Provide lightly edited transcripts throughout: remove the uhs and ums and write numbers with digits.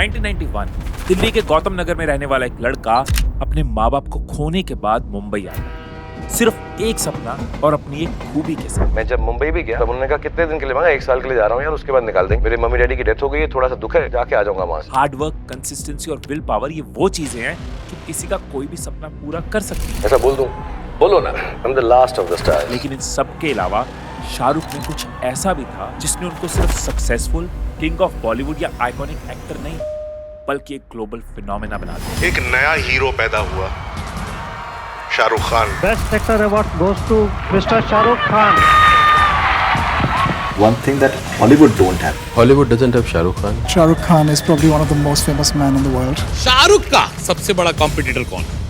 1991 दिल्ली के गौतम नगर में रहने वाला एक लड़का अपने माँ बाप को खोने के बाद मुंबई आया, सिर्फ एक सपना और अपनी एक खूबी के साथ। मैं जब मुंबई भी गया तब उन्होंने कहा कितने दिन के लिए? मैं 1 साल के लिए जा रहा हूँ यार, उसके बाद निकाल देंगे। मेरे मम्मी डैडी की डेथ हो गई है, थोड़ा सा दुख है, जाके आ जाऊंगा वहाँ से। हार्ड वर्क, कंसिस्टेंसी और विल पावर ये वो चीजें हैं जो किसी का कोई भी सपना पूरा कर सकती है। ऐसा बोल दूं? बोलो ना, I'm the last of the stars। लेकिन इन सब के अलावा शाहरुख में कुछ ऐसा भी था जिसने उनको सिर्फ सक्सेसफुल किंग ऑफ बॉलीवुड या आइकॉनिक एक्टर नहीं बल्कि एक ग्लोबल फिनोमेना बना दिया। एक नया हीरो पैदा हुआ, Shahrukh Khan. Best actor award goes to mister Shahrukh Khan. One thing that Hollywood don't have. Hollywood doesn't have Shah Rukh Khan. Shah Rukh Khan is probably one of the most famous men in the world. Shahrukh का सबसे बड़ा competitor कौन है?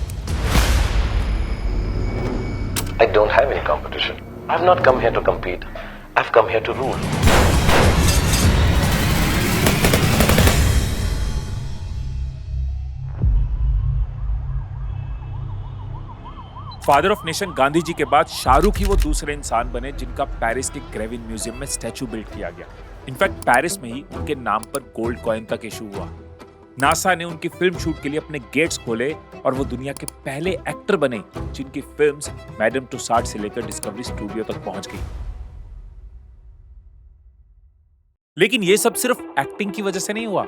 I don't have any competition. I've not come here to compete. I've come here to rule. Father of nation Gandhi ji के बाद शाहरुख ही वो दूसरे इंसान बने जिनका पेरिस के ग्रेविन म्यूजियम में स्टैचू बिल्ड किया गया। इनफैक्ट पेरिस में ही उनके नाम पर गोल्ड कॉइन तक इशू हुआ। नासा ने उनकी फिल्म शूट के लिए अपने गेट्स खोले और वो दुनिया के पहले एक्टर बने जिनकी फिल्म्स मैडम टुसाड से लेकर डिस्कवरी स्टूडियो तक पहुंच गई। लेकिन ये सब सिर्फ एक्टिंग की वजह से नहीं हुआ,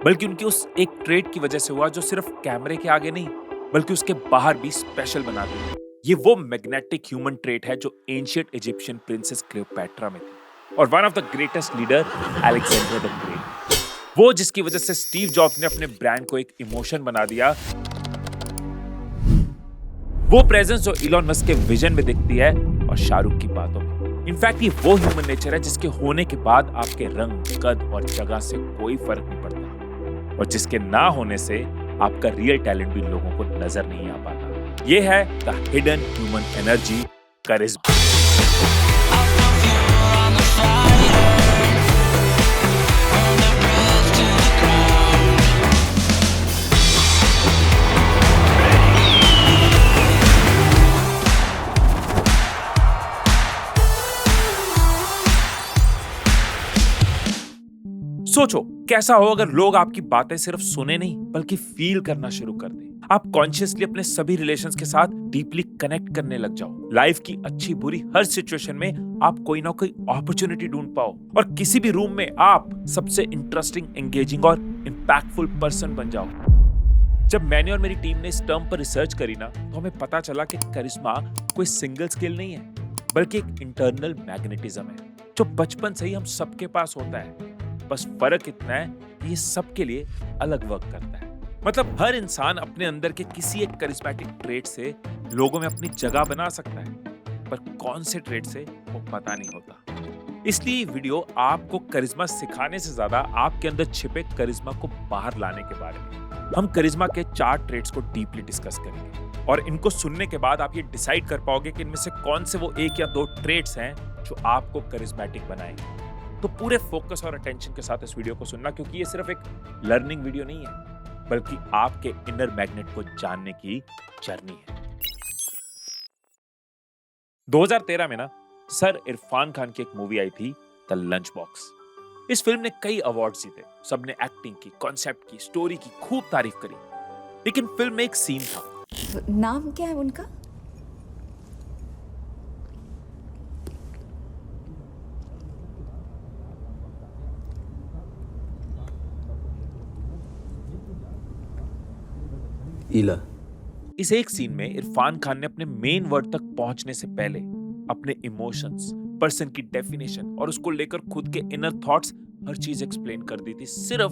बल्कि उनकी उस एक ट्रेड की वजह से हुआ जो सिर्फ कैमरे के आगे नहीं बल्कि उसके बाहर भी स्पेशल बना दी। ये वो मैग्नेटिक ह्यूमन ट्रेट है जो एंशिएंट इजिप्शियन प्रिंसेस क्लियोपैट्रा में थी और one of the greatest leader Alexander the great, वो जिसकी वजह से स्टीव जॉब्स ने अपने ब्रांड को एक इमोशन बना दिया। वो प्रेजेंस जो इलॉन मस्क के विजन में दिखती है और शाहरुख की बातों में। इनफैक्ट ये वो ह्यूमन नेचर है जिसके होने के बाद आपके रंग, कद और जगह से कोई फर्क नहीं पड़ता और जिसके ना होने से आपका रियल टैलेंट भी लोगों को नजर नहीं आ पाता। ये है द हिडन ह्यूमन एनर्जी, करिश्मा। सोचो कैसा हो अगर लोग आपकी बातें सिर्फ सुने नहीं बल्कि फील करना शुरू कर दें। आप कॉन्शियसली अपने सभी रिलेशंस के साथ डीपली कनेक्ट करने लग जाओ। लाइफ की अच्छी बुरी हर सिचुएशन में आप कोई ना कोई अपॉर्चुनिटी ढूंढ पाओ और किसी भी रूम में आप सबसे इंटरेस्टिंग, एंगेजिंग और इंपैक्टफुल पर्सन बन जाओ। जब मैंने और मेरी टीम ने इस टर्म पर रिसर्च करी ना तो हमें पता चला कि करिश्मा कोई सिंगल स्किल नहीं है बल्कि एक इंटरनल मैग्नेटिज्म है जो बचपन से ही हम सबके पास होता है। बस फर्क इतना है कि ये सबके लिए अलग वर्क करता है। मतलब हर इंसान अपने अंदर के किसी एक करिश्मेटिक ट्रेट से लोगों में अपनी जगह बना सकता है, पर कौन से ट्रेट से वो पता नहीं होता। इसलिए ये वीडियो आपको करिश्मा सिखाने से ज्यादा आपके अंदर छिपे करिश्मा को बाहर लाने के बारे में। हम करिश्मा के 4 ट्रेट्स को डीपली डिस्कस करेंगे और इनको सुनने के बाद आप ये डिसाइड कर पाओगे कि इनमें से कौन से वो 1 या 2 ट्रेट्स हैं जो आपको करिश्मेटिक बनाएंगे। तो पूरे फोकस और अटेंशन के साथ इस वीडियो को सुनना, क्योंकि ये सिर्फ एक लर्निंग वीडियो नहीं है बल्कि आपके इनर मैग्नेट को जानने की जर्नी है। 2013 में ना सर इरफान खान की एक मूवी आई थी द लंच बॉक्स। इस फिल्म ने कई अवार्ड जीते, सबने एक्टिंग की, कॉन्सेप्ट की, स्टोरी की खूब तारीफ करी। लेकिन फिल्म में एक सीन था। नाम क्या है उनका? ईला। इस एक सीन में इरफान खान ने अपने मेन वर्ड तक पहुंचने से पहले अपने इमोशंस, पर्सन की डेफिनेशन और उसको लेकर खुद के इनर थॉट्स हर चीज एक्सप्लेन कर दी थी सिर्फ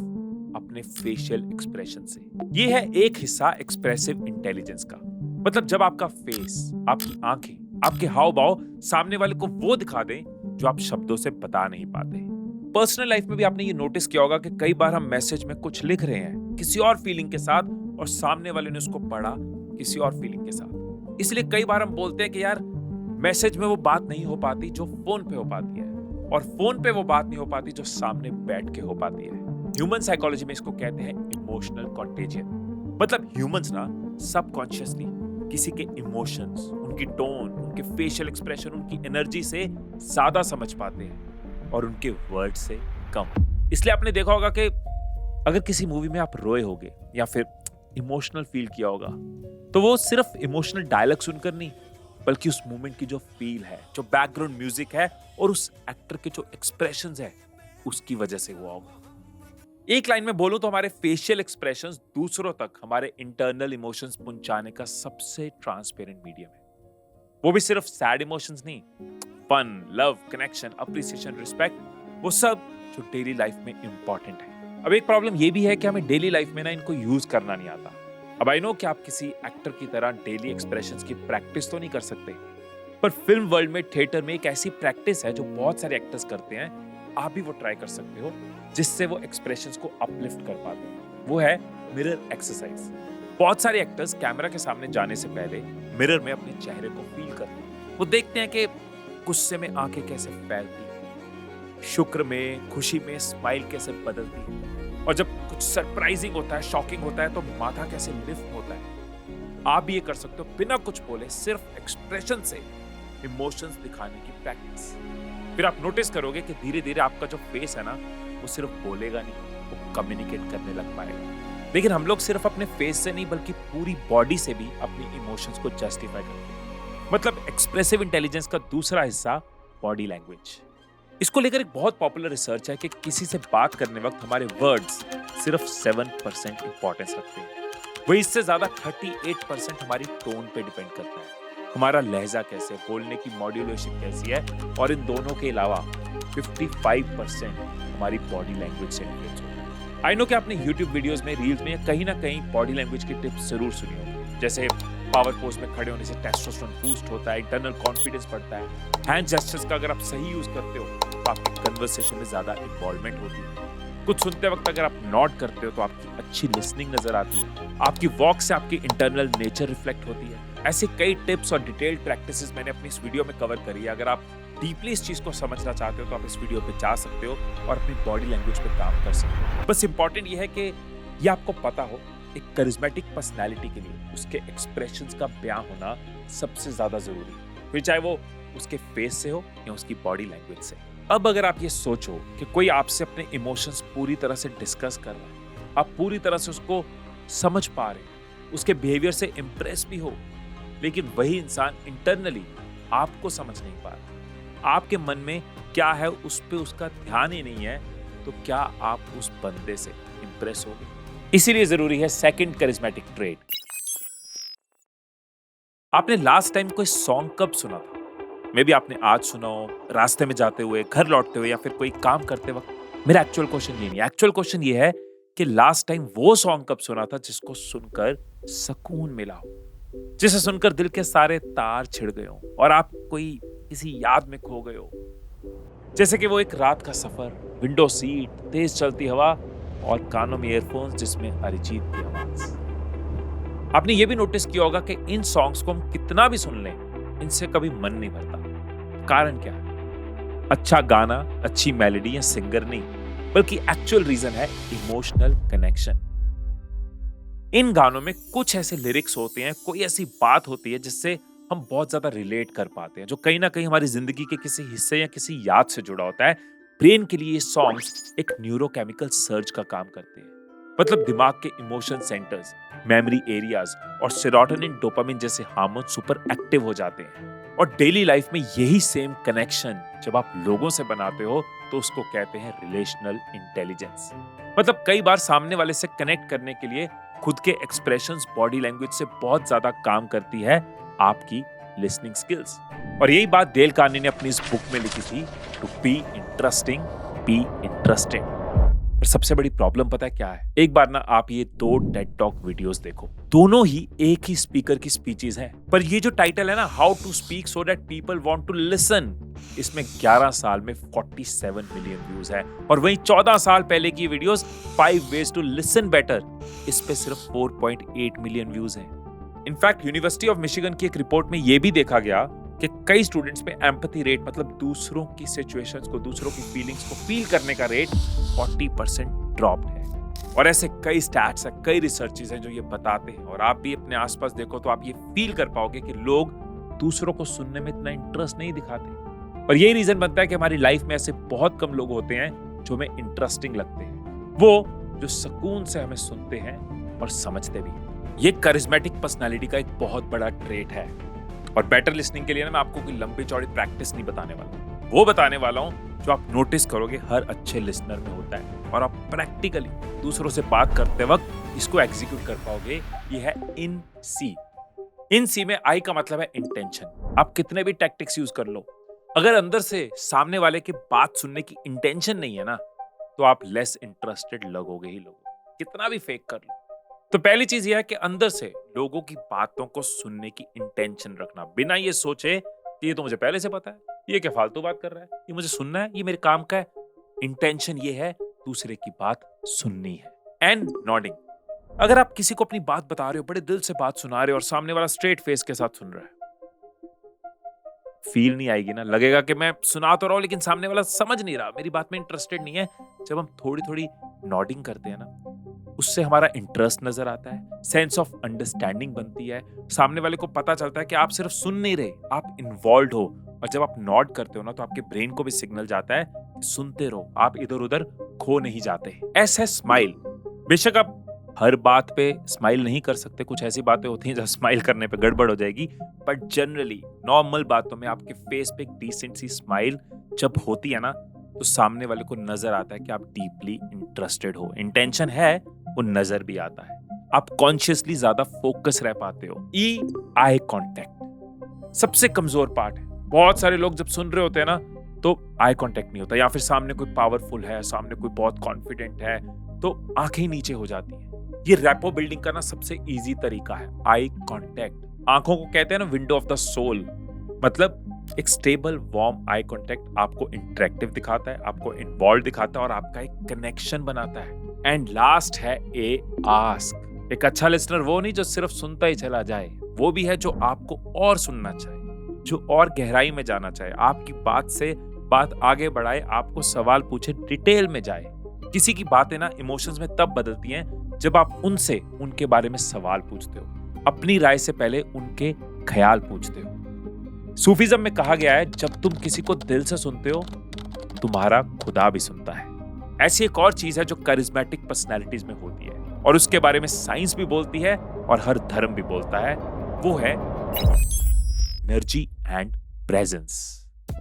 अपने फेशियल एक्सप्रेशन से। ये है एक हिस्सा एक्सप्रेसिव इंटेलिजेंस का। मतलब जब आपका फेस, आपकी आंखें, आपके हाव भाव सामने वाले को वो दिखा दें जो आप शब्दों से बता नहीं पाते। पर्सनल लाइफ में भी आपने ये नोटिस किया होगा कि कई बार हम मैसेज में कुछ लिख रहे हैं किसी और फीलिंग के साथ और सामने वाले ने उसको पढ़ा किसी और फीलिंग के साथ। इसलिए कई बार हम बोलते हैं कि यार मैसेज में वो बात नहीं हो पाती जो फोन पे हो पाती है और फोन पे वो बात नहीं हो पाती जो सामने बैठ के हो पाती है। ह्यूमन साइकोलॉजी में इसको कहते हैं इमोशनल कॉन्टेजियन। मतलब ह्यूमंस ना सबकॉन्शियसली किसी के इमोशंस, उनकी टोन, उनके फेशियल एक्सप्रेशन, उनकी एनर्जी से ज्यादा समझ पाते हैं और उनके वर्ड से कम। इसलिए आपने देखा होगा कि अगर किसी मूवी में आप रोए होगे या फिर इमोशनल फील किया होगा, तो वो सिर्फ इमोशनल डायलॉग सुनकर नहीं, बल्कि उस मोमेंट की जो फील है, जो बैकग्राउंड म्यूजिक है और उस एक्टर के जो एक्सप्रेशंस है, उसकी वजह से हुआ होगा। एक लाइन में बोलूं तो हमारे फेशियल एक्सप्रेशंस दूसरों तक हमारे इंटरनल इमोशंस पहुंचाने का सबसे ट्रांसपेरेंट मीडियम है। वो भी सिर्फ सैड इमोशंस नहीं, fun, love, connection, appreciation, respect, वो सब जो डेली लाइफ में इंपॉर्टेंट है। अब एक प्रॉब्लम ये भी है कि हमें डेली लाइफ में ना इनको यूज करना नहीं आता। अब आई नो कि आप किसी एक्टर की तरह डेली एक्सप्रेशंस की प्रैक्टिस तो नहीं कर सकते, पर फिल्म वर्ल्ड में, थिएटर में एक ऐसी प्रैक्टिस है जो बहुत सारे एक्टर्स करते हैं, आप भी वो ट्राई कर सकते हो, जिससे वो एक्सप्रेशंस को अपलिफ्ट कर पाते हैं। वो है मिरर एक्सरसाइज। बहुत सारे एक्टर्स कैमरा के सामने जाने से पहले मिरर में अपने चेहरे को फील करते हैं। वो देखते हैं कि गुस्से में आंखें कैसे फैलती हैं, शुक्र में, खुशी में स्माइल कैसे बदलती है, और जब कुछ सरप्राइजिंग होता है, शॉकिंग होता है, तो माथा कैसे लिफ्ट होता है। आप भी ये कर सकते हो बिना कुछ बोले, सिर्फ एक्सप्रेशन से इमोशंस दिखाने की प्रैक्टिस। फिर आप नोटिस करोगे कि धीरे धीरे आपका जो फेस है ना, वो सिर्फ बोलेगा नहीं, वो कम्युनिकेट करने लग पाएगा। लेकिन हम लोग सिर्फ अपने फेस से नहीं, बल्कि पूरी बॉडी से भी अपनी इमोशंस को जस्टिफाई करते हैं। मतलब एक्सप्रेसिव इंटेलिजेंस का दूसरा हिस्सा बॉडी लैंग्वेज। इसको लेकर एक बहुत पॉपुलर रिसर्च है कि किसी से बात करने वक्त हमारे वर्ड्स सिर्फ 7% इंपॉर्टेंस रखते हैं, वही इससे ज्यादा 38% हमारी टोन पे डिपेंड करता है। हमारा लहजा कैसे, बोलने की मॉड्यूलेशन कैसी है, और इन दोनों के अलावा 55% हमारी बॉडी लैंग्वेज से इंफ्लुएंस होता है। आई नो कि आपने YouTube वीडियोस में, रील्स में कहीं ना कहीं बॉडी लैंग्वेज की टिप्स जरूर सुनी होगी, जैसे पावर पोज में खड़े होने से टेस्टोस्टेरोन बूस्ट होता है, इंटरनल कॉन्फिडेंस बढ़ता है, हैंड जेस्चर्स का अगर आप सही यूज करते हो तो आपकी कन्वर्सेशन में ज्यादा इन्वॉल्वमेंट होती है, कुछ सुनते वक्त अगर आप नॉट करते हो तो आपकी अच्छी लिसनिंग नजर आती है, आपकी वॉक से आपकी इंटरनल नेचर रिफ्लेक्ट होती है। ऐसे कई टिप्स और डिटेल्ड प्रैक्टिसेस मैंने अपनी इस वीडियो में कवर करी है। अगर आप डीपली इस चीज को समझना चाहते हो तो आप इस वीडियो पे जा सकते हो और अपनी बॉडी लैंग्वेज पे काम कर सकते हो। बस इंपॉर्टेंट ये है कि ये आपको पता हो, एक करिश्मेटिक पर्सनैलिटी के लिए उसके एक्सप्रेशंस का बयां होना सबसे ज्यादा जरूरी है, फिर चाहे वो उसके फेस से हो या उसकी बॉडी लैंग्वेज से। अब अगर आप ये सोचो कि कोई आपसे अपने इमोशंस पूरी तरह से डिस्कस कर रहा है, आप पूरी तरह से उसको समझ पा रहे हैं, उसके बिहेवियर से इम्प्रेस भी हो, लेकिन वही इंसान इंटरनली आपको समझ नहीं पा रहा, आपके मन में क्या है उस पे उसका ध्यान ही नहीं है, तो क्या आप उस बंदे से इम्प्रेस होगे? इसीलिए जरूरी है सेकंड करिश्मेटिक ट्रेट। आपने लास्ट टाइम कोई सॉन्ग कब सुना था? मे बी आपने आज सुना हो, रास्ते में जाते हुए, घर लौटते हुए, या फिर कोई काम करते वक्त। मेरा एक्चुअल क्वेश्चन ये नहीं, एक्चुअल क्वेश्चन ये है कि लास्ट टाइम वो सॉन्ग कब सुना था जिसको सुनकर सुकून मिला हो, जिसे सुनकर दिल के सारे तार छिड़ गए हो और आप कोई किसी याद में खो गए हो। जैसे कि वो एक रात का सफर, विंडो सीट, तेज चलती हवा और कानों में ईयरफोन्स जिसमें अरिजीत की आवाज। आपने ये भी नोटिस किया होगा कि इन सॉन्ग्स को हम कितना भी सुन लें, इनसे कभी मन नहीं भरता। कारण क्या है? अच्छा गाना, अच्छी मेलोडी या सिंगर नहीं, बल्कि एक्चुअल रीजन है इमोशनल कनेक्शन। इन गानों में कुछ ऐसे लिरिक्स होते हैं, कोई ऐसी बात होती है जिससे हम बहुत ज्यादा रिलेट कर पाते हैं, जो कहीं ना कहीं हमारी जिंदगी के किसी हिस्से या किसी याद से जुड़ा होता है। ब्रेन के लिए ये सॉन्ग्स एक न्यूरोकेमिकल सर्ज का काम करते हैं, मतलब दिमाग के इमोशन सेंटर्स, मेमोरी एरियाज और सेरोटोनिन, डोपामिन जैसे हार्मोन सुपर एक्टिव हो जाते हैं। और डेली लाइफ में यही सेम कनेक्शन जब आप लोगों से बनाते हो तो उसको कहते हैं रिलेशनल इंटेलिजेंस। मतलब कई बार सामने वाले से कनेक्ट करने के लिए खुद के एक्सप्रेशंस, बॉडी लैंग्वेज से बहुत ज्यादा काम करती है आपकी लिसनिंग स्किल्स। और यही बात डेल कार्नी ने अपनी इस बुक में लिखी थी, to be interesting, be interested. पर सबसे बड़ी प्रॉब्लम पता है क्या है? एक बार ना आप ये 2 टेड टॉक वीडियोस देखो, दोनों ही एक ही स्पीकर की स्पीचेस हैं, पर ये जो टाइटल है ना, how to speak so that people want to listen, इसमें 11 साल में 47 मिलियन व्यूज है। और वहीं 14 साल पहले की videos 5 ways to listen better, इस पे सिर्फ 4.8 मिलियन व्यूज हैं। इनफैक्ट यूनिवर्सिटी ऑफ मिशिगन की एक रिपोर्ट में यह भी देखा गया कि कई स्टूडेंट्स में एम्पैथी रेट, मतलब दूसरों की सिचुएशंस को, दूसरों की फीलिंग्स को फील करने का रेट 40% ड्रॉप्ड है। और ऐसे कई स्टैट्स हैं, कई रिसर्चेस हैं जो ये बताते हैं। और आप भी अपने आसपास देखो तो आप ये फील कर पाओगे कि लोग दूसरों को सुनने में इतना इंटरेस्ट नहीं दिखाते। और यही रीजन बनता है कि हमारी लाइफ में ऐसे बहुत कम लोग होते हैं जो हमें इंटरेस्टिंग लगते हैं। वो जो सुकून से हमें सुनते हैं और समझते भी। ये करिश्मेटिक पर्सनालिटी का एक बहुत बड़ा ट्रेट है। और बेटर लिसनिंग के लिए ना मैं आपको कोई लंबी चौड़ी प्रैक्टिस नहीं बताने वाला, वो बताने वाला हूँ जो आप नोटिस करोगे हर अच्छे लिसनर में होता है और आप प्रैक्टिकली दूसरों से बात करते वक्त इसको एग्जीक्यूट कर पाओगे। ये है इन सी। इन सी में आई का मतलब है इंटेंशन। आप कितने भी टैक्टिक्स यूज कर लो, अगर अंदर से सामने वाले की बात सुनने की इंटेंशन नहीं है ना, तो आप लेस इंटरेस्टेड लगोगे ही लगोगे, कितना भी फेक कर लो। तो पहली चीज यह है कि अंदर से लोगों की बातों को सुनने की इंटेंशन रखना, बिना ये सोचे कि ये तो मुझे पहले से पता है, ये क्या फालतू बात कर रहा है, ये मुझे सुनना है, ये मेरे काम का है। इंटेंशन ये है दूसरे की बात सुननी है। And nodding. अगर आप किसी को अपनी बात बता रहे हो, बड़े दिल से बात सुना रहे हो और सामने वाला स्ट्रेट फेस के साथ सुन रहा है, फील नहीं आएगी ना, लगेगा कि मैं सुना तो रहा हूं लेकिन सामने वाला समझ नहीं रहा, मेरी बात में इंटरेस्टेड नहीं है। जब हम थोड़ी थोड़ी नॉडिंग करते हैं ना, उससे हमारा इंटरेस्ट नजर आता है, सेंस ऑफ अंडरस्टैंडिंग बनती है, सामने वाले को पता चलता है कि आप सिर्फ सुन नहीं रहे, आप इन्वॉल्व हो। और जब आप नॉड करते हो ना, तो आपके ब्रेन को भी सिग्नल जाता है कि सुनते रहो, आप इधर उधर खो नहीं जाते। ऐसा है स्माइल। बेशक आप हर बात पे स्माइल नहीं कर सकते, कुछ ऐसी बातें होती हैं जब स्माइल करने पे गड़बड़ हो जाएगी, बट जनरली नॉर्मल बातों में आपके फेस पे एक डिसेंट सी स्माइल जब होती है ना, तो सामने वाले को नजर आता है कि आप डीपली इंटरेस्टेड हो, इंटेंशन है, वो नजर भी आता है। आप कॉन्शियसली ज्यादा फोकस रह पाते हो। ई आई कांटेक्ट सबसे कमजोर पार्ट है। बहुत सारे लोग जब सुन रहे होते हैं ना, तो आई कांटेक्ट नहीं होता, या फिर सामने कोई पावरफुल है, सामने कोई बहुत कॉन्फिडेंट है, तो आंखें नीचे हो जाती हैं। ये रैपो बिल्डिंग का ना सबसे इजी तरीका है आई कांटेक्ट। आंखों को कहते हैं ना विंडो ऑफ द सोल, मतलब एक स्टेबल वार्म आई कांटेक्ट आपको इंटरेक्टिव दिखाता है, आपको इन्वॉल्व दिखाता है और आपका एक कनेक्शन बनाता है। एंड लास्ट है ए आस्क। एक अच्छा लिसनर वो नहीं जो सिर्फ सुनता ही चला जाए, वो भी है जो आपको और सुनना चाहे, जो और गहराई में जाना चाहे, आपकी बात से बात आगे बढ़ाए, आपको सवाल पूछे, डिटेल में जाए। किसी की बातें ना इमोशंस में तब बदलती हैं जब आप उनसे उनके बारे में सवाल पूछते हो, अपनी राय से पहले उनके ख्याल पूछते हो। सूफीज्म में कहा गया है, जब तुम किसी को दिल से सुनते हो, तुम्हारा खुदा भी सुनता है। ऐसी एक और चीज है जो करिश्मेटिक पर्सनैलिटीज में होती है और उसके बारे में साइंस भी बोलती है और हर धर्म भी बोलता है, वो है एनर्जी एंड प्रेजेंस।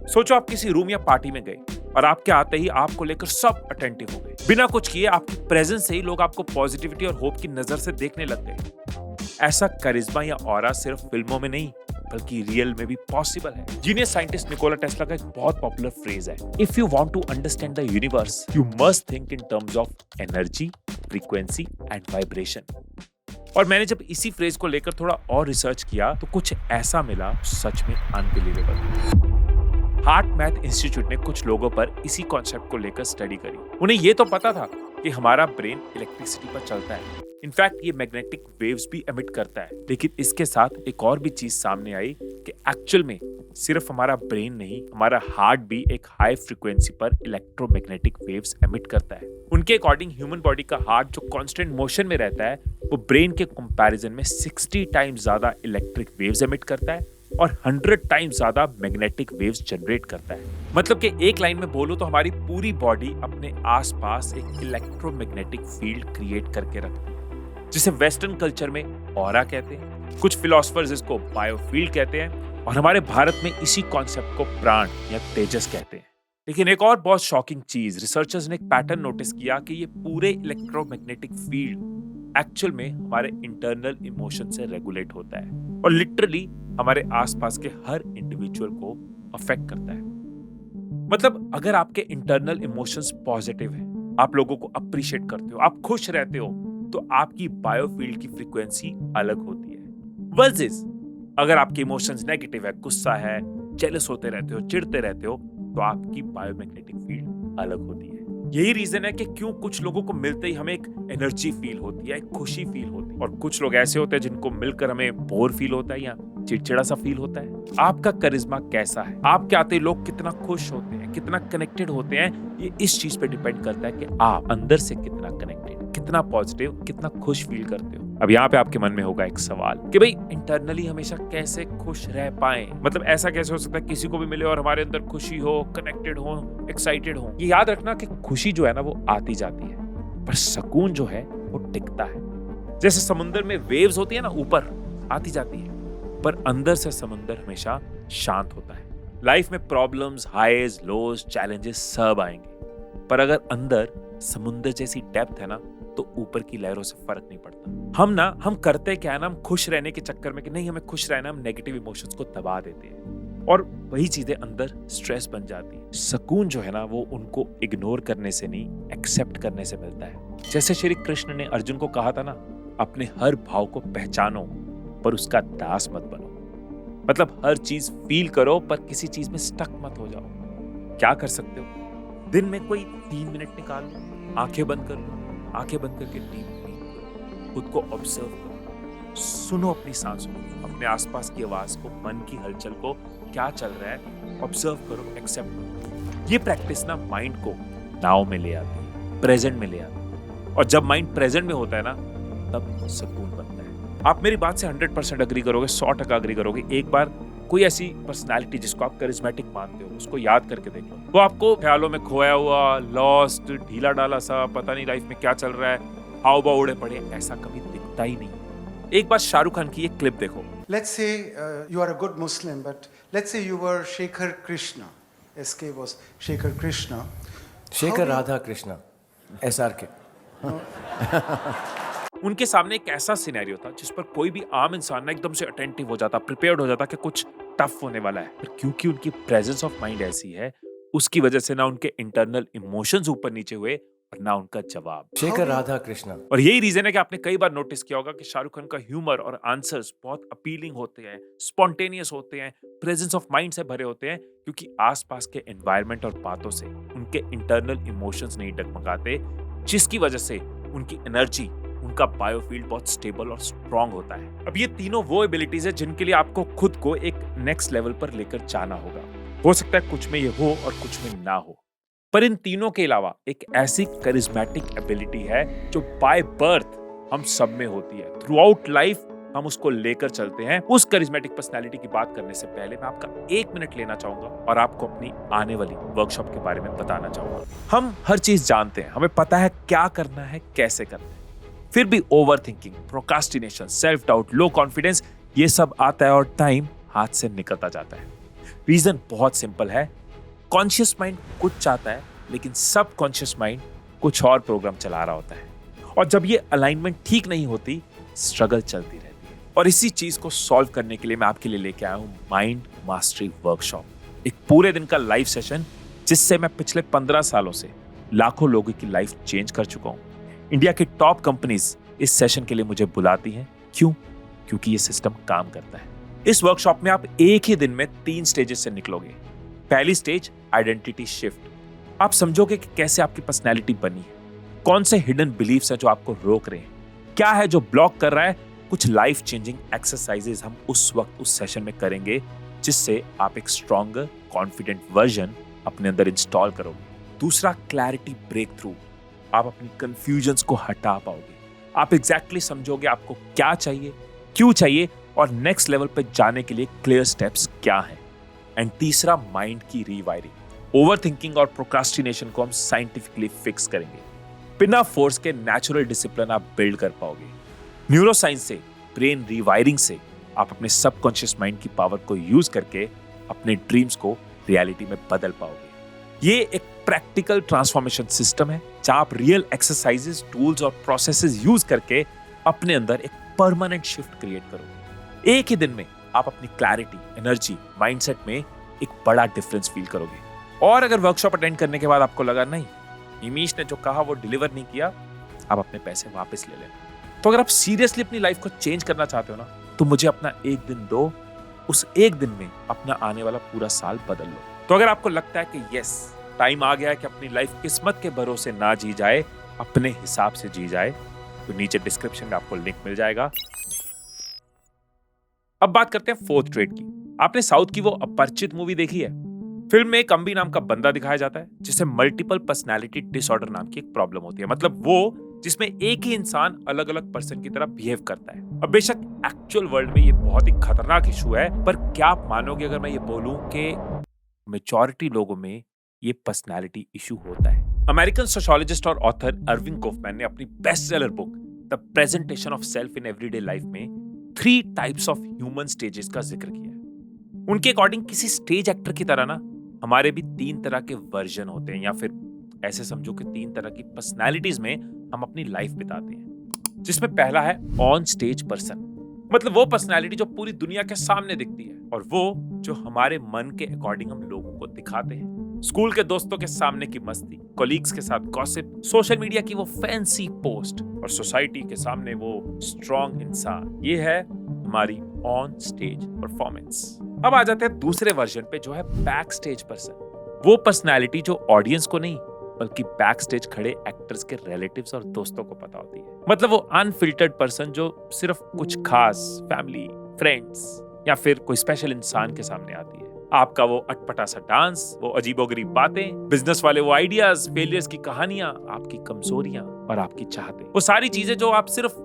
सोचो आप किसी रूम या पार्टी में गए और आपके आते ही आपको लेकर सब अटेंटिव हो गए, बिना कुछ किए आपकी प्रेजेंस से ही लोग आपको पॉजिटिविटी और होप की नजर से देखने लग गए। ऐसा करिश्मा या ऑरा सिर्फ फिल्मों में नहीं बल्कि रियल में भी पॉसिबल है। जीनियस साइंटिस्ट निकोला टेस्ला का एक बहुत पॉपुलर फ्रेज है, if you want to understand the universe you must think in terms of energy, frequency and vibration. और मैंने जब इसी फ्रेज को लेकर थोड़ा और रिसर्च किया तो कुछ ऐसा मिला सच में अनबिलीवेबल। हार्ट मैथ इंस्टीट्यूट ने कुछ लोगों पर इसी कॉन्सेप्ट को लेकर स्टडी करी। उन्हें यह तो पता था कि हमारा ब्रेन इलेक्ट्रिसिटी पर चलता है, इनफैक्ट ये मैग्नेटिक वेव्स भी एमिट करता है, लेकिन इसके साथ एक और भी चीज सामने आई कि एक्चुअल में सिर्फ हमारा ब्रेन नहीं, हमारा हार्ट भी एक हाई फ्रीक्वेंसी पर इलेक्ट्रोमैग्नेटिक वेव्स एमिट करता है। उनके अकॉर्डिंग ह्यूमन बॉडी का हार्ट जो कांस्टेंट मोशन में रहता है, वो ब्रेन के कंपैरिजन में 60 टाइम्स ज्यादा इलेक्ट्रिक वेव्स एमिट करता है और 100 टाइम्स ज्यादा मैग्नेटिक वेव्स जनरेट करता है। मतलब कि एक लाइन में बोलो तो हमारी पूरी बॉडी अपने आसपास एक इलेक्ट्रोमैग्नेटिक फील्ड क्रिएट करके रखती है, जिसे वेस्टर्न कल्चर में ऑरा कहते हैं, कुछ फिलोसफर्स इसको बायोफील्ड कहते हैं और हमारे भारत में इसी कॉन्सेप्ट को प्राण या तेजस कहते हैं। लेकिन एक और बहुत शॉकिंग चीज, रिसर्चर्स ने एक पैटर्न नोटिस किया कि ये पूरे इलेक्ट्रोमैग्नेटिक फील्ड एक्चुअल में हमारे इंटरनल इमोशन से रेगुलेट होता है और लिटरली हमारे आसपास के हर इंडिविजुअल को अफेक्ट करता है। मतलब अगर आपके इंटरनल इमोशंस पॉजिटिव है, आप लोगों को अप्रिशिएट करते हो, आप खुश रहते हो, तो आपकी बायोफील्ड की फ्रीक्वेंसी अलग होती है। वर्सेस अगर आपके इमोशंस नेगेटिव है, गुस्सा है, जेलस होते रहते हो, चिढ़ते रहते हो, तो आपकी बायोमैग्नेटिक फील्ड अलग होती है। यही रीजन है कि क्यों कुछ लोगों को मिलते ही हमें एक एनर्जी फील होती है, एक खुशी फील होती है, और कुछ लोग ऐसे होते हैं जिनको मिलकर हमें बोर फील होता है या चिड़चिड़ा सा फील होता है। आपका करिश्मा कैसा है, आपके आते लोग कितना खुश होते हैं, कितना कनेक्टेड होते हैं, ये इस चीज पे डिपेंड करता है कि आप अंदर से कितना कनेक्टेड, कितना पॉजिटिव, कितना खुश फील करते हो। अब यहाँ पे आपके मन में होगा एक सवाल कि भाई इंटरनली हमेशा कैसे खुश रह पाए, मतलब ऐसा कैसे हो सकता है किसी को भी मिले और हमारे अंदर खुशी हो, कनेक्टेड हो, एक्साइटेड हो। ये याद रखना कि खुशी जो है ना वो आती जाती है, पर सुकून जो है वो टिकता है। जैसे समुद्र में वेव्स होती है ना, ऊपर आती जाती है, पर अंदर से समुद्र हमेशा शांत होता है। लाइफ में प्रॉब्लम्स, हाईज, लोज, चैलेंजेस सब आएंगे, पर अगर अंदर समुद्र जैसी डेप्थ है ना, तो ऊपर की लहरों से फर्क नहीं पड़ता। हम करते क्या है ना, हम खुश रहने के चक्कर में कि नहीं हमें खुश रहना, हम नेगेटिव इमोशंस को दबा देते हैं और वही चीजें अंदर स्ट्रेस बन जाती है। सुकून जो है ना, वो उनको इग्नोर करने से नहीं, एक्सेप्ट करने से मिलता है। जैसे श्री कृष्ण ने अर्जुन को कहा था ना, अपने हर भाव को पहचानो पर उसका दास मत बनो। मतलब हर चीज फील करो पर किसी चीज में स्टक मत हो जाओ। क्या कर सकते हो? दिन में कोई 3 मिनट निकाल लो, आंखें बंद कर लो, आंखें बंद करके डीप ब्रीथ करो, खुद को ऑब्जर्व करो, सुनो अपनी सांसों को, अपने आसपास की आवाज को, मन की हलचल को, क्या चल रहा है ऑब्जर्व करो, एक्सेप्ट करो। ये प्रैक्टिस ना माइंड को नाव में ले आती है, प्रेजेंट में ले आती है, और जब माइंड प्रेजेंट में होता है ना, तब सुकून बनता है। आप मेरी बात से 100% अग्री करोगे, 100% अग्री करोगे। एक बार कोई ऐसी पर्सनालिटी जिसको आप करिश्मेटिक मानते हो, उसको याद करके देख लो। वो आपको ख्यालों में खोया हुआ, लॉस्ट, ढीला डाला सा, पता नहीं लाइफ में क्या चल रहा है, हाव भाव उड़े पड़े, ऐसा कभी दिखता ही नहीं। एक बार शाहरुख खान की एक क्लिप देखो। Let's say you are a good Muslim, but let's say you were Shekhar Krishna. SK was Shekhar Krishna. Shekhar Radha Krishna. SRK. उनके सामने एक ऐसा सिनेरियो था जिस पर कोई भी आम इंसान ना एकदम से अटेंटिव हो जाता, प्रिपेयर्ड हो जाता कि कुछ टफ होने वाला है। पर क्योंकि उनकी प्रेजेंस ऑफ माइंड ऐसी है, उसकी वजह से ना उनके इंटरनल इमोशंस ऊपर नीचे हुए और ना उनका जवाब। शेखर राधा कृष्णा। और यही रीजन है कि आपने कई बार नोटिस किया होगा कि शाहरुख खान का ह्यूमर और आंसर्स बहुत अपीलिंग होते हैं, स्पॉन्टेनियस होते हैं, प्रेजेंस ऑफ माइंड से भरे होते हैं, क्योंकि आसपास के एनवायरनमेंट और बातों से उनके इंटरनल इमोशंस नहीं डगमगाते, जिसकी वजह से उनकी एनर्जी, उनका बायोफील्ड बहुत स्टेबल और स्ट्रांग होता है। अब ये तीनों वो एबिलिटीज है जिनके लिए आपको खुद को एक नेक्स्ट लेवल पर लेकर जाना होगा। हो सकता है कुछ में ये हो और कुछ में ना हो, पर इन तीनों के अलावा एक ऐसी करिश्मेटिक एबिलिटी है जो बाय बर्थ हम सब में होती है। थ्रू आउट लाइफ हम उसको लेकर चलते हैं। उस करिश्मेटिक पर्सनैलिटी की बात करने से पहले मैं आपका 1 मिनट लेना चाहूंगा और आपको अपनी आने वाली वर्कशॉप के बारे में बताना चाहूंगा। हम हर चीज जानते हैं, हमें पता है क्या करना है, कैसे करना है, फिर भी over thinking, procrastination, self doubt, low confidence, ये सब आता है और टाइम हाथ से निकलता जाता है। रीजन बहुत सिंपल है, कॉन्शियस माइंड कुछ चाहता है लेकिन सब कॉन्शियस माइंड कुछ और प्रोग्राम चला रहा होता है, और जब ये अलाइनमेंट ठीक नहीं होती, स्ट्रगल चलती रहती है। और इसी चीज को सॉल्व करने के लिए मैं आपके लिए लेके आया हूं माइंड मास्टरी वर्कशॉप, एक पूरे दिन का लाइव सेशन जिससे मैं पिछले 15 सालों से लाखों लोगों की लाइफ चेंज कर चुका हूं। इंडिया की टॉप कंपनीज इस सेशन के लिए मुझे बुलाती हैं। क्यों? क्योंकि ये सिस्टम काम करता है। इस वर्कशॉप में आप एक ही दिन में 3 स्टेजेस से निकलोगे। पहली स्टेज, आइडेंटिटी शिफ्ट। आप समझोगे कि कैसे आपकी पर्सनैलिटी बनी है, कौन से हिडन बिलीफ्स हैं जो आपको रोक रहे हैं, क्या है जो ब्लॉक कर रहा है। कुछ लाइफ चेंजिंग एक्सरसाइजेस हम उस वक्त उस सेशन में करेंगे जिससे आप एक स्ट्रॉन्गर, कॉन्फिडेंट वर्जन अपने अंदर इंस्टॉल करोगे। दूसरा, क्लैरिटी ब्रेक थ्रू। आप अपनी कंफ्यूजन्स को हटा पाओगे। आप एग्जैक्टली समझोगे आपको क्या चाहिए, क्यों चाहिए, और नेक्स्ट लेवल पे जाने के लिए क्लियर स्टेप्स क्या हैं। एंड तीसरा, माइंड की रीवायरिंग। ओवरथिंकिंग और प्रोक्रास्टिनेशन को हम साइंटिफिकली फिक्स करेंगे। बिना फोर्स के नेचुरल डिसिप्लिन आप बिल्ड कर पाओगे। न्यूरो साइंस से, ब्रेन रीवायरिंग से आप अपने सबकॉन्शियस माइंड की पावर को यूज करके अपने ड्रीम्स को रियलिटी में बदल पाओगे। ये एक प्रैक्टिकल ट्रांसफॉर्मेशन सिस्टम है जहां आप रियल एक्सरसाइजेस, टूल्स और प्रोसेसेस यूज करके अपने अंदर एक परमानेंट शिफ्ट क्रिएट करोगे। एक ही दिन में आप अपनी क्लैरिटी, एनर्जी, माइंडसेट में एक बड़ा डिफरेंस फील करोगे। और अगर वर्कशॉप अटेंड करने के बाद आपको लगा नहीं, हिमीश ने जो कहा वो डिलीवर नहीं किया, आप अपने पैसे वापस ले लेना। तो अगर आप सीरियसली अपनी लाइफ को चेंज करना चाहते हो ना, तो मुझे अपना एक दिन दो, उस एक दिन में अपना आने वाला पूरा साल बदल लो। तो अगर आपको लगता है कि यस, टाइम आ गया है कि अपनी लाइफ किस्मत के भरोसे ना जी जाए, अपने हिसाब से जी जाए, तो नीचे डिस्क्रिप्शन में आपको लिंक मिल जाएगा। अब बात करते हैं फोर्थ ट्रेड की। आपने साउथ की वो अपरिचित मूवी देखी है? फिल्म में एक अम्बी नाम का बंदा दिखाया जाता है जिसे मल्टीपल पर्सनालिटी डिसऑर्डर नाम की एक प्रॉब्लम होती है। मतलब वो जिसमें एक ही इंसान अलग अलग पर्सन की तरह बिहेव करता है। अब बेशक एक्चुअल वर्ल्ड में ये बहुत ही खतरनाक इशू है, पर क्या आप मानोगे अगर मैं ये बोलूं कि मेजॉरिटी लोगों में ये पर्सनालिटी इशू होता है। अमेरिकन सोशियोलॉजिस्ट और ऑथर अर्विंग कॉफमैन ने अपनी best seller book the presentation of self in everyday life में 3 टाइप्स ऑफ ह्यूमन स्टेजेस का जिक्र किया है। उनके अकॉर्डिंग किसी स्टेज एक्टर की तरह ना हमारे भी 3 तरह के वर्जन होते हैं, या फिर ऐसे समझो कि 3 तरह की पर्सनालिटीज में हम अपनी लाइफ बिताते हैं। जिसमें पहला है ऑन स्टेज पर्सन, मतलब वो पर्सनालिटी जो पूरी दुनिया के सामने दिखती है और वो जो हमारे मन के अकॉर्डिंग हम लोगों को दिखाते हैं। स्कूल के दोस्तों के सामने की मस्ती, कॉलीग्स के साथ गॉसिप, सोशल मीडिया की वो फैंसी पोस्ट और सोसाइटी के सामने वो स्ट्रॉन्ग इंसान। ये है हमारी ऑन स्टेज परफॉर्मेंस। अब आ जाते हैं दूसरे वर्जन पे जो है बैक स्टेज पर्सन। वो पर्सनालिटी जो ऑडियंस को नहीं बल्कि बैक स्टेज खड़े एक्टर्स के रिलेटिव्स और दोस्तों को पता होती है। मतलब वो अनफिल्टर्ड पर्सन जो सिर्फ कुछ खास फैमिली, फ्रेंड्स या फिर कोई स्पेशल इंसान के सामने आती है। आपका वो अटपटा सा डांस, वो अजीबोगरीब बातें, बिजनेस वाले वो आइडियाज, फेलियर्स की कहानियां, आपकी कमजोरियां और आपकी चाहतें, वो सारी चीजें जो आप सिर्फ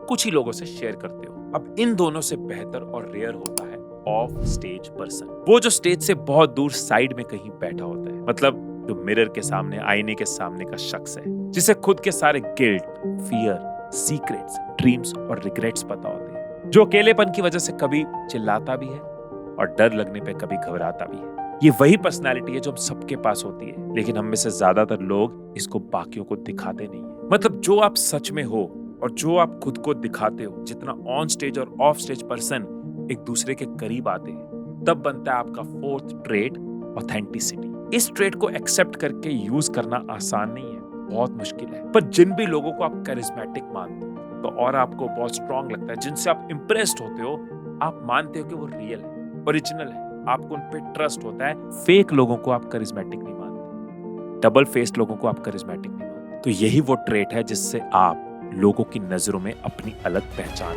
कुछ ही लोगों से शेयर करते हो। अब इन दोनों से बेहतर और रेयर होता है ऑफ स्टेज पर्सन, वो जो स्टेज से बहुत दूर साइड में कहीं बैठा होता है। मतलब जो मिरर के सामने, आईने के सामने का शख्स है, जिसे खुद के सारे गिल्ट, फियर, सीक्रेट्स, ड्रीम्स और रिग्रेट्स पता होते हैं, जो अकेलेपन की वजह से कभी चिल्लाता भी है और डर लगने पे कभी घबराता भी है। ये वही पर्सनालिटी है जो हम सबके पास होती है, लेकिन हम में से ज्यादातर लोग इसको बाकियों को दिखाते नहीं है। मतलब जो आप सच में हो और जो आप खुद को दिखाते हो, जितना ऑन स्टेज और ऑफ स्टेज पर्सन एक दूसरे के करीब आते हैं, तब बनता है आपका 4th ट्रेट, ऑथेंटिसिटी। इस ट्रेट को एक्सेप्ट करके यूज करना आसान नहीं है, बहुत मुश्किल है। पर जिन भी लोगों को आप करिश्मेटिक मानते हो तो और आपको बहुत स्ट्रांग लगता है, जिनसे आप इंप्रेस्ड होते हो, आप मानते हो कि वो रियल है, ओरिजिनल है, आपको उन पे ट्रस्ट होता है। फेक लोगों को आप करिश्मेटिक नहीं मानते, डबल फेस्ड लोगों को आप करिश्मेटिक नहीं मानते। तो यही वो ट्रेट है जिससे आप लोगों की नजरों में अपनी अलग पहचान,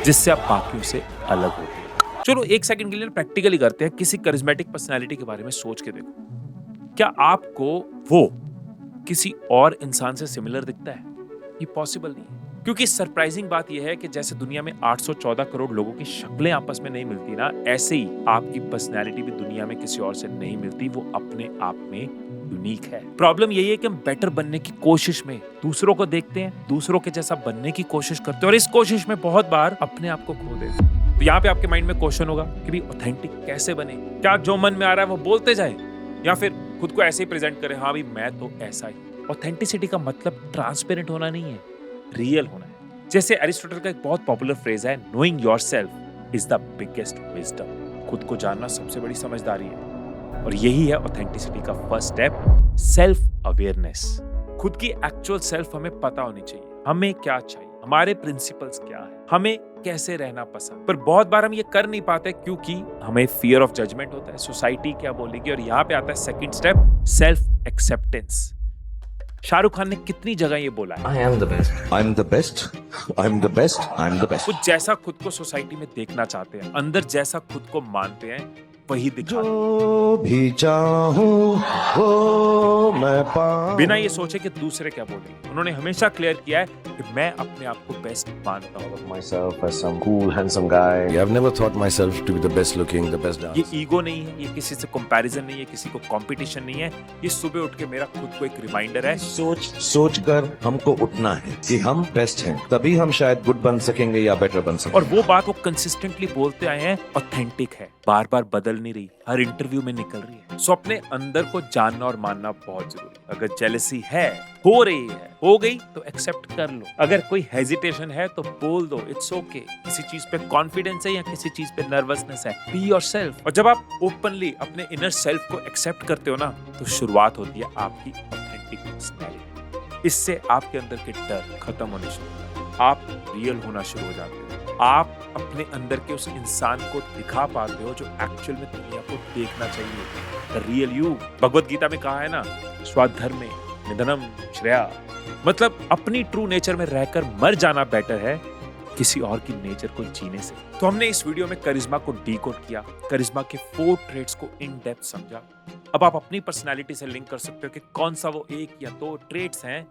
जिससे आप बाकियों से अलग होते हैं। चलो एक सेकंड के लिए प्रैक्टिकली करते हैं। किसी करिश्मेटिक पर्सनालिटी के बारे में सोच के देखो, क्या आपको वो किसी और इंसान से सिमिलर दिखता है? ये पॉसिबल नहीं है, क्योंकि सरप्राइजिंग बात यह है कि जैसे दुनिया में 814 करोड़ लोगों की शक्लें आपस में नहीं मिलती ना, ऐसे ही आपकी पर्सनैलिटी भी दुनिया में किसी और से नहीं मिलती। वो अपने आप में यूनिक है। प्रॉब्लम यही है कि हम बेटर बनने की कोशिश में दूसरों को देखते हैं, दूसरों के जैसा बनने की कोशिश करते हैं और इस कोशिश में बहुत बार अपने आप को खो देते हैं। तो यहाँ पे आपके माइंड में क्वेश्चन होगा कि भी ऑथेंटिक कैसे बने? क्या जो मन में आ रहा है वो बोलते जाए, या फिर खुद को ऐसे ही प्रेजेंट करें, हाँ भी मैं तो ऐसा ही। ऑथेंटिसिटी का मतलब ट्रांसपेरेंट होना नहीं है, रियल होना है। जैसे एरिस्टोटल का एक बहुत पॉपुलर फ्रेज है, knowing yourself is the biggest wisdom. खुद को जानना सबसे बड़ी समझदारी है, और यही है ऑथेंटिसिटी का फर्स्ट स्टेप, सेल्फ अवेयरनेस। खुद की एक्चुअल सेल्फ हमें पता होनी चाहिए, हमें क्या चाहिए, हमारे प्रिंसिपल्स क्या है, हमें कैसे रहना पसंद। पर बहुत बार हम ये कर नहीं पाते क्योंकि हमें फियर ऑफ जजमेंट होता है, सोसाइटी क्या बोलेगी। और यहाँ पे आता है second step, self acceptance. Shahrukh Khan ने कितनी जगह ये बोला है, I am the best. I'm the best. I'm the best. I'm the best. कुछ जैसा खुद को सोसाइटी में देखना चाहते हैं, अंदर जैसा खुद को मानते हैं, वही दिखाते हैं। जो भी चाहूं वो मैं पाऊं। बिना ये सोचे कि दूसरे क्या बोलेंगे। उन्होंने हमेशा क्लियर किया है कि मैं अपने आप को बेस्ट मानता हूँ। Myself as some cool, handsome guy. I've never thought myself to be the best looking, the best ये dancer. ईगो नहीं है, ये किसी से कंपैरिजन नहीं है, किसी को कंपटीशन नहीं है। ये सुबह उठ के मेरा खुद को एक रिमाइंडर है। सोच कर हमको उठना है कि हम बेस्ट हैं, तभी हम शायद गुड बन सकेंगे या बेटर बन सकेंगे। और वो बात वो कंसिस्टेंटली बोलते आए हैं, ऑथेंटिक है, बार बार बदल नहीं रही, हर इंटरव्यू में निकल रही है। सो अपने अंदर को जानना और मानना बहुत जरूरी है। अगर जेलसी है, हो रही है, हो गई तो एक्सेप्ट कर लो। अगर कोई हेजिटेशन है तो बोल दो, इट्स ओके। किसी चीज पे कॉन्फिडेंस है या किसी चीज पे नर्वसनेस है, बी योरसेल्फ। और जब आप ओपनली अपने इनर सेल्फ को एक्सेप्ट करते हो ना, तो शुरुआत होती है आपकी ऑथेंटिक पर्सनैलिटी। इससे आपके अंदर के डर खत्म होने शुरू होते हैं, आप रियल होना शुरू हो जाते हो। आप अपने अंदर के उस इंसान को दिखा पाते हो जो एक्चुअल में दुनिया को देखना चाहिए, the real you. Bhagavad Gita में कहा है ना, स्वधर्मे निधनम श्रेया। मतलब अपनी ट्रू नेचर में रहकर मर जाना बेटर है किसी और की नेचर को जीने से। तो हमने इस वीडियो में करिश्मा को डीकोड किया, करिश्मा के 4 ट्रेट्स को इन डेप्थ समझा। अब आप अपनी पर्सनालिटी से लिंक कर सकते हो कि कौन सा वो 1 या 2 ट्रेट्स हैं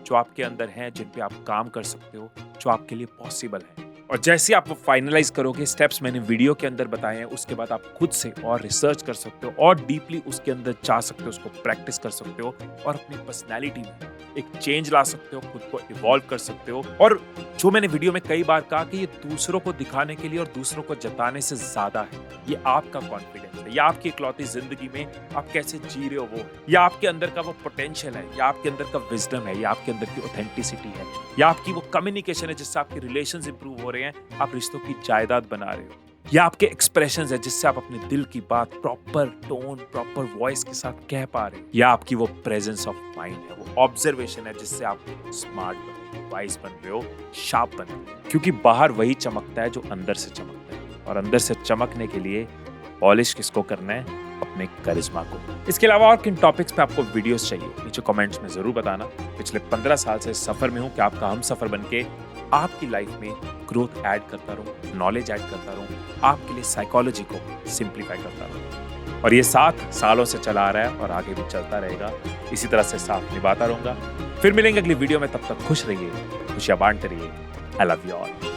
जो आपके अंदर हैं, जिन पे आप काम कर सकते हो, जो आपके लिए पॉसिबल है। और जैसे आप वो फाइनलाइज करोगे स्टेप्स मैंने वीडियो के अंदर बताए हैं, उसके बाद आप खुद से और रिसर्च कर सकते हो और डीपली उसके अंदर जा सकते हो, उसको प्रैक्टिस कर सकते हो और अपनी पर्सनैलिटी में एक चेंज ला सकते हो, खुद को इवॉल्व कर सकते हो। और जो मैंने वीडियो में कई बार कहा कि ये दूसरों को दिखाने के लिए और दूसरों को जताने से ज्यादा है, ये आपका कॉन्फिडेंस है, ये आपकी इकलौती जिंदगी में आप कैसे जी रहे हो वो, या आपके अंदर का वो पोटेंशियल है, या आपके अंदर का विजडम है, या आपके अंदर की ऑथेंटिसिटी है, या आपकी वो कम्युनिकेशन है जिससे आपके रिलेशंस इंप्रूव हो रहे हैं, आप रिश्तों की जायदाद बना रहे हो, या आपके एक्सप्रेशंस है जिससे आप अपने दिल की बात प्रॉपर टोन प्रॉपर वॉइस के साथ कह पा रहे हो, या आपकी वो प्रेजेंस ऑफ माइंड है, वो ऑब्जर्वेशन है जिससे आप स्मार्ट बन रहे हो, वाइज बन रहे हो, शार्प बन रहे हो। क्योंकि बाहर वही चमकता है जो अंदर से चमकता है, और अंदर से चमकने के लिए पॉलिश किसको करना है? अपने करिश्मा को। इसके अलावा और किन टॉपिक्स पे आपको वीडियोस चाहिए नीचे कमेंट्स में जरूर बताना। पिछले 15 साल से इस सफर में हूँ कि आपका हम सफर बनके आपकी लाइफ में ग्रोथ ऐड करता रहूं, नॉलेज ऐड करता रहूं, आपके लिए साइकोलॉजी को सिंप्लीफाई करता रहूं। और ये 7 सालों से चला आ रहा है और आगे भी चलता रहेगा, इसी तरह से साथ निभाता रहूंगा। फिर मिलेंगे अगली वीडियो में, तब तक खुश रहिए, खुशियां बांटते रहिए। I love you all.